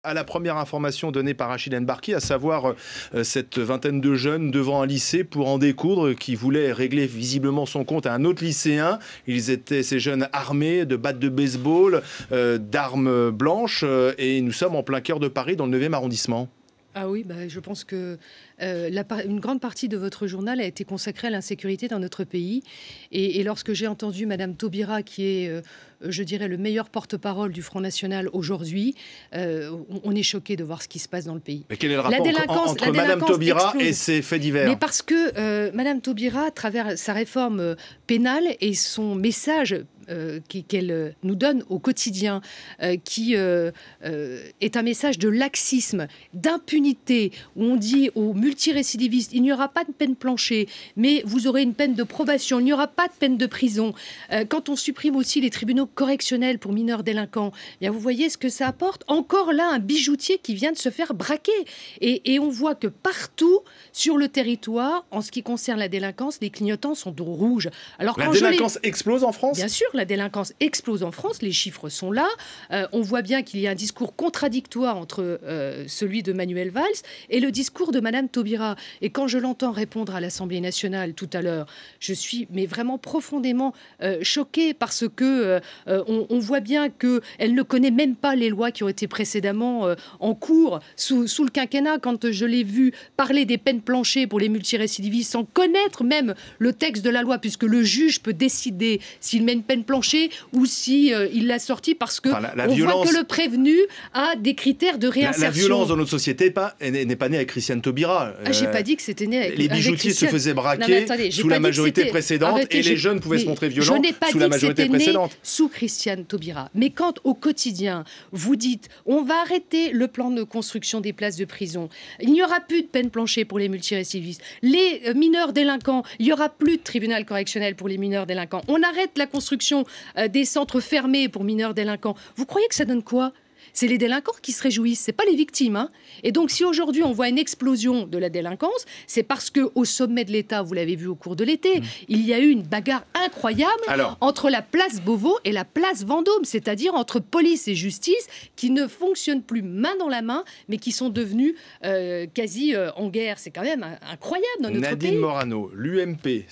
à la première information donnée par Rachid Embarki, à savoir cette vingtaine de jeunes devant un lycée pour en découdre, qui voulaient régler visiblement son compte à un autre lycéen. Ils étaient, ces jeunes, armés de battes de baseball, d'armes blanches, et nous sommes en plein cœur de Paris, dans le 9e arrondissement. Ah oui, je pense que une grande partie de votre journal a été consacrée à l'insécurité dans notre pays. Et lorsque j'ai entendu Madame Taubira, qui est, je dirais, le meilleur porte-parole du Front National aujourd'hui, on est choqué de voir ce qui se passe dans le pays. Mais quel est le rapport entre Madame Taubira et ces faits divers? Mais parce que Madame Taubira, à travers sa réforme pénale et son message qu'elle nous donne au quotidien, qui est un message de laxisme, d'impunité, où on dit aux multirécidivistes, il n'y aura pas de peine plancher, mais vous aurez une peine de probation, il n'y aura pas de peine de prison. Quand on supprime aussi les tribunaux correctionnels pour mineurs délinquants, eh bien vous voyez ce que ça apporte. Encore là, un bijoutier qui vient de se faire braquer. Et on voit que partout sur le territoire, en ce qui concerne la délinquance, les clignotants sont au rouge. Alors, la délinquance explose en France? Bien sûr, la délinquance explose en France, les chiffres sont là. On voit bien qu'il y a un discours contradictoire entre celui de Manuel Valls et le discours de Madame Taubira. Et quand je l'entends répondre à l'Assemblée nationale tout à l'heure, je suis vraiment profondément choquée, parce que on voit bien qu'elle ne connaît même pas les lois qui ont été précédemment en cours sous le quinquennat. Quand je l'ai vu parler des peines planchers pour les multirécidivistes sans connaître même le texte de la loi, puisque le juge peut décider s'il met une peine plancher ou si il l'a sorti, parce que on voit que le prévenu a des critères de réinsertion. La violence dans notre société n'est pas née avec Christiane Taubira. J'ai pas dit que c'était né avec les bijoutiers se faisaient braquer sous la majorité précédente. Arrêtez, et les jeunes pouvaient se montrer violents sous la majorité précédente. Sous Christiane Taubira. Mais quand au quotidien vous dites on va arrêter le plan de construction des places de prison, il n'y aura plus de peine plancher pour les multirécidivistes, les mineurs délinquants, il n'y aura plus de tribunal correctionnel pour les mineurs délinquants, on arrête la construction des centres fermés pour mineurs délinquants. Vous croyez que ça donne quoi? C'est les délinquants qui se réjouissent, c'est pas les victimes. Hein. Et donc, si aujourd'hui on voit une explosion de la délinquance, c'est parce qu'au sommet de l'État, vous l'avez vu au cours de l'été, il y a eu une bagarre incroyable entre la place Beauvau et la place Vendôme, c'est-à-dire entre police et justice, qui ne fonctionnent plus main dans la main, mais qui sont devenus quasi en guerre. C'est quand même incroyable dans notre pays. Nadine Morano, l'UMP